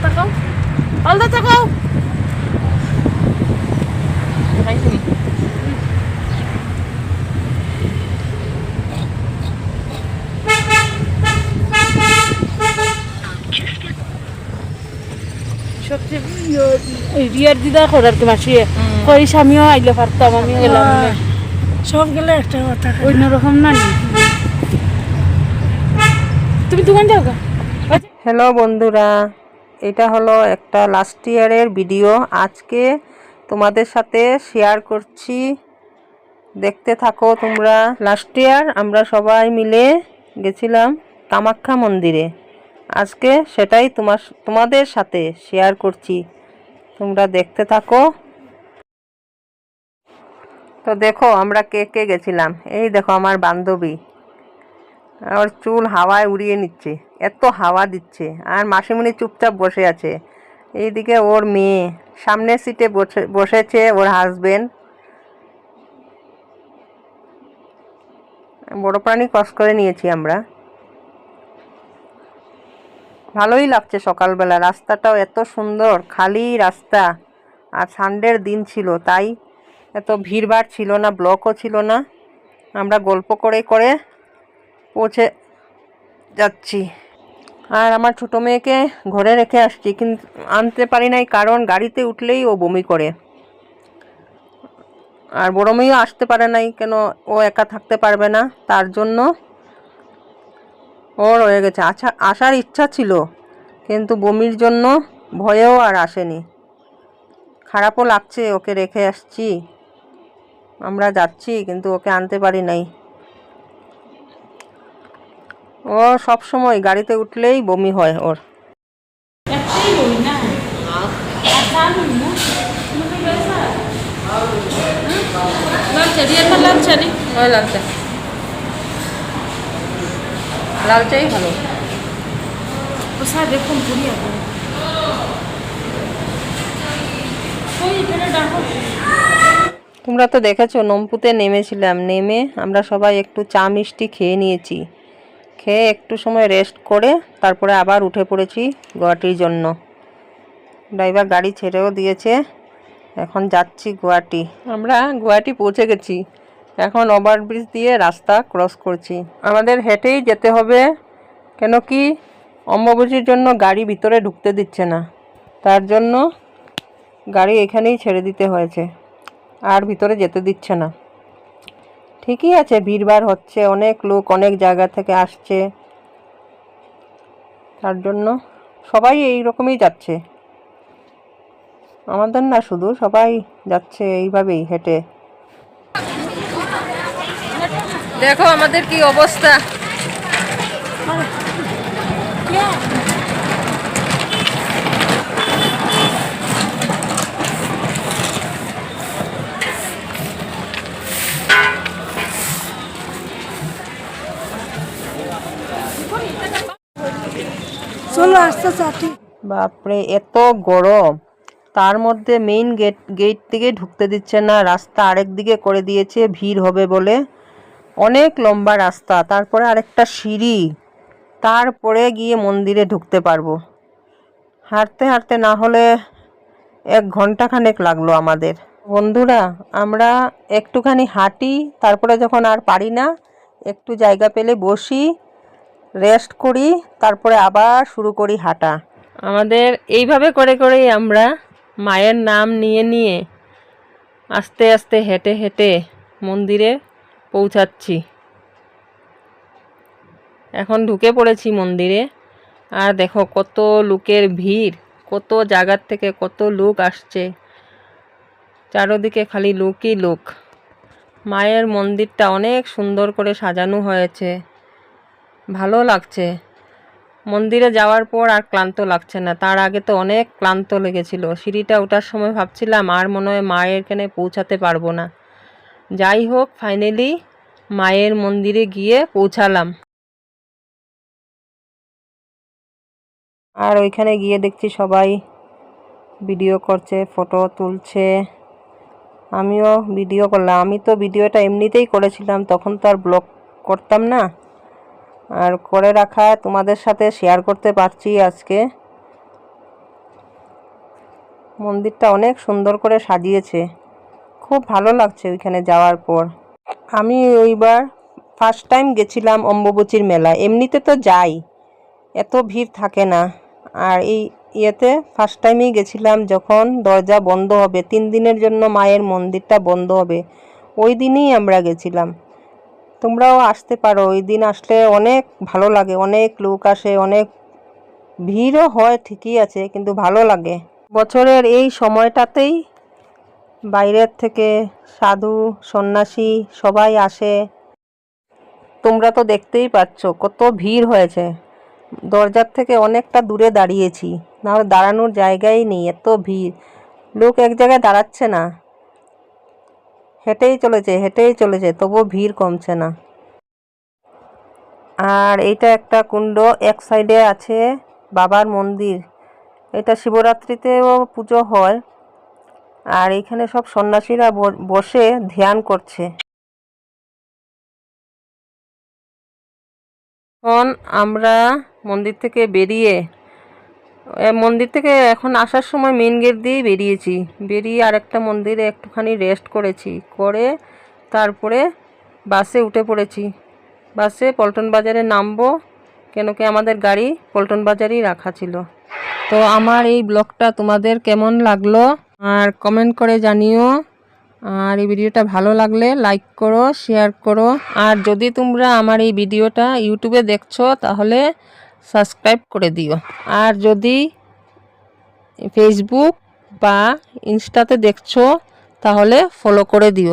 তাকাও আলাদা তাকাও রিয়ার দিদা করার কি মাসি কই স্বামীও আইলে পারতাম আমি গেলাম সব গেলে একটা কথা অন্যরকম না তুমি দোকান যাও গা। হ্যালো বন্ধুরা, এটা হলো একটা লাস্ট ইয়ারের ভিডিও। আজকে তোমাদের সাথে শেয়ার করছি, দেখতে থাকো তোমরা। লাস্ট ইয়ার আমরা সবাই মিলে গেছিলাম কামাখ্যা মন্দিরে। আজকে সেটাই তোমাদের সাথে শেয়ার করছি, তোমরা দেখতে থাকো। তো দেখো আমরা কে কে গেছিলাম। এই দেখো আমার বান্ধবী, ওর চুল হাওয়ায় উড়িয়ে নিচ্ছে, এত হাওয়া দিচ্ছে। আর মাসিমণি চুপচাপ বসে আছে। এইদিকে ওর মেয়ে সামনের সিটে বসেছে, ওর হাজবেন্ড। বড় প্রাণী ক্রস করে নিয়েছি আমরা। ভালোই লাগছে সকালবেলা, রাস্তাটাও এত সুন্দর, খালি রাস্তা। আর সানডের দিন ছিল, তাই এত ভিড়ভাড় ছিল না, ব্লকও ছিল না। আমরা গল্প করে করে পৌঁছে যাচ্ছি। আর আমার ছোটো মেয়েকে ঘরে রেখে আসছি, কিন্তু আনতে পারি নাই, কারণ গাড়িতে উঠলেই ও বমি করে। আর বড় মেয়েও আসতে পারে নাই, কেন ও একা থাকতে পারবে না, তার জন্য ও রয়ে গেছে। আসার ইচ্ছা ছিল, কিন্তু বমির জন্য ভয়েও আর আসেনি। খারাপও লাগছে, ওকে রেখে আসছি, আমরা যাচ্ছি, কিন্তু ওকে আনতে পারি নাই। ও সব সময় গাড়িতে উঠলেই বমি হয় ওর। লাল চাই ভালো। দেখুন তোমরা তো দেখেছো নমপুতে নেমেছিলাম, নেমে আমরা সবাই একটু চা মিষ্টি খেয়ে নিয়েছি। খেয়ে একটু সময় রেস্ট করে তারপরে আবার উঠে পড়েছি গুয়াহাটির জন্য। ড্রাইভার গাড়ি ছেড়েও দিয়েছে, এখন যাচ্ছি গুয়াহাটি। আমরা গুয়াহাটি পৌঁছে গেছি, এখন ওভারব্রিজ দিয়ে রাস্তা ক্রস করছি। আমাদের হেঁটেই যেতে হবে, কেন কি অম্বুবাচীর জন্য গাড়ি ভিতরে ঢুকতে দিচ্ছে না, তার জন্য গাড়ি এখানেই ছেড়ে দিতে হয়েছে, আর ভিতরে যেতে দিচ্ছে না। ঠিকই আছে, ভিড়ভাড় হচ্ছে, অনেক লোক অনেক জায়গা থেকে আসছে, তার জন্য সবাই এই রকমই যাচ্ছে। আমাদের না, শুধু সবাই যাচ্ছে এইভাবেই হেঁটে। দেখো আমাদের কি অবস্থা। চলো আস্তে আস্তে। বাপরে এত গরম, তার মধ্যে মেইন গেট থেকে ঢুকতে দিচ্ছে না, রাস্তা আরেক দিকে করে দিয়েছে ভিড় হবে বলে। অনেক লম্বা রাস্তা, তারপরে আরেকটা সিঁড়ি, তারপরে গিয়ে মন্দিরে ঢুকতে পারবো। হাঁটতে হাঁটতে না হলে 1 ঘন্টা খানেক লাগলো আমাদের। বন্ধুরা, আমরা একটুখানি হাঁটি, তারপরে যখন আর পারি না, একটু জায়গা পেলে বসি, রেস্ট করি, তারপরে আবার শুরু করি হাঁটা। আমাদের এইভাবে করে করেই আমরা মায়ের নাম নিয়ে নিয়ে আস্তে আস্তে হেঁটে হেঁটে মন্দিরে পৌঁছাচ্ছি। এখন ঢুকে পড়েছি মন্দিরে। আর দেখো কত লোকের ভিড়, কত জায়গার থেকে কত লোক আসছে, চারদিকে খালি লোকই লোক। মায়ের মন্দিরটা অনেক সুন্দর করে সাজানো হয়েছে, ভালো লাগছে। মন্দিরে যাওয়ার পর আর ক্লান্ত লাগছে না, তার আগে তো অনেক ক্লান্ত লেগেছিল। সিঁড়িটা ওঠার সময় ভাবছিলাম আর মনে হয় মায়ের এখানে পৌঁছাতে পারবো না। যাই হোক, ফাইনালি মায়ের মন্দিরে গিয়ে পৌঁছালাম। আর ওইখানে গিয়ে দেখছি সবাই ভিডিও করছে, ফটো তুলছে। আমিও ভিডিও করলাম। আমি তো ভিডিওটা এমনিতেই করেছিলাম, তখন তো আর ব্লগ করতাম না, আর করে রাখা তোমাদের সাথে শেয়ার করতে পারছি আজকে। মন্দিরটা অনেক সুন্দর করে সাজিয়েছে, খুব ভালো লাগছে ওইখানে যাওয়ার পর। আমি ওইবার ফার্স্ট টাইম গেছিলাম অম্বুবাচীর মেলা, এমনিতে তো যাই, এত ভিড় থাকে না। আর এই ইয়েতে ফার্স্ট টাইমেই গেছিলাম যখন দরজা বন্ধ হবে, 3 দিনের জন্য মায়ের মন্দিরটা বন্ধ হবে, ওই দিনই আমরা গেছিলাম। তোমরাও আসতে পারো, ওই দিন আসলে অনেক ভালো লাগে, অনেক লোক আসে, অনেক ভিড়ও হয় ঠিকই আছে, কিন্তু ভালো লাগে। বছরের এই সময়টাতেই বাইরের থেকে সাধু সন্ন্যাসী সবাই আসে। তোমরা তো দেখতেই পাচ্ছ কত ভিড় হয়েছে, দরজার থেকে অনেকটা দূরে দাঁড়িয়েছি, নাহলে দাঁড়ানোর জায়গাই নেই, এত ভিড়, লোক এক জায়গায় দাঁড়াচ্ছে না, হেঁটেই চলেছে, তবুও ভিড় কমছে না। আর এইটা একটা কুণ্ড, এক সাইডে আছে বাবার মন্দির, এটা শিবরাত্রিতেও পুজো হয়। আর এখানে সব সন্ন্যাসীরা বসে ধ্যান করছে। এখন আমরা মন্দির থেকে এখন আসার সময় মেন গেট দিয়েই বেরিয়ে আরেকটা মন্দিরে একটুখানি রেস্ট করে তারপরে বাসে উঠে পড়েছি। বাসে পল্টন বাজারে নামবো, কেন কি আমাদের গাড়ি পল্টন বাজারেই রাখা ছিল। তো আমার এই ব্লগটা তোমাদের কেমন লাগলো আর কমেন্ট করে জানিও। আর এই ভিডিওটা ভালো লাগলে লাইক করো, শেয়ার করো। আর যদি তোমরা আমার এই ভিডিওটা ইউটিউবে দেখছো তাহলে সাবস্ক্রাইব করে দিও। আর যদি ফেসবুক বা ইনস্টাতে দেখছো তাহলে ফলো করে দিও।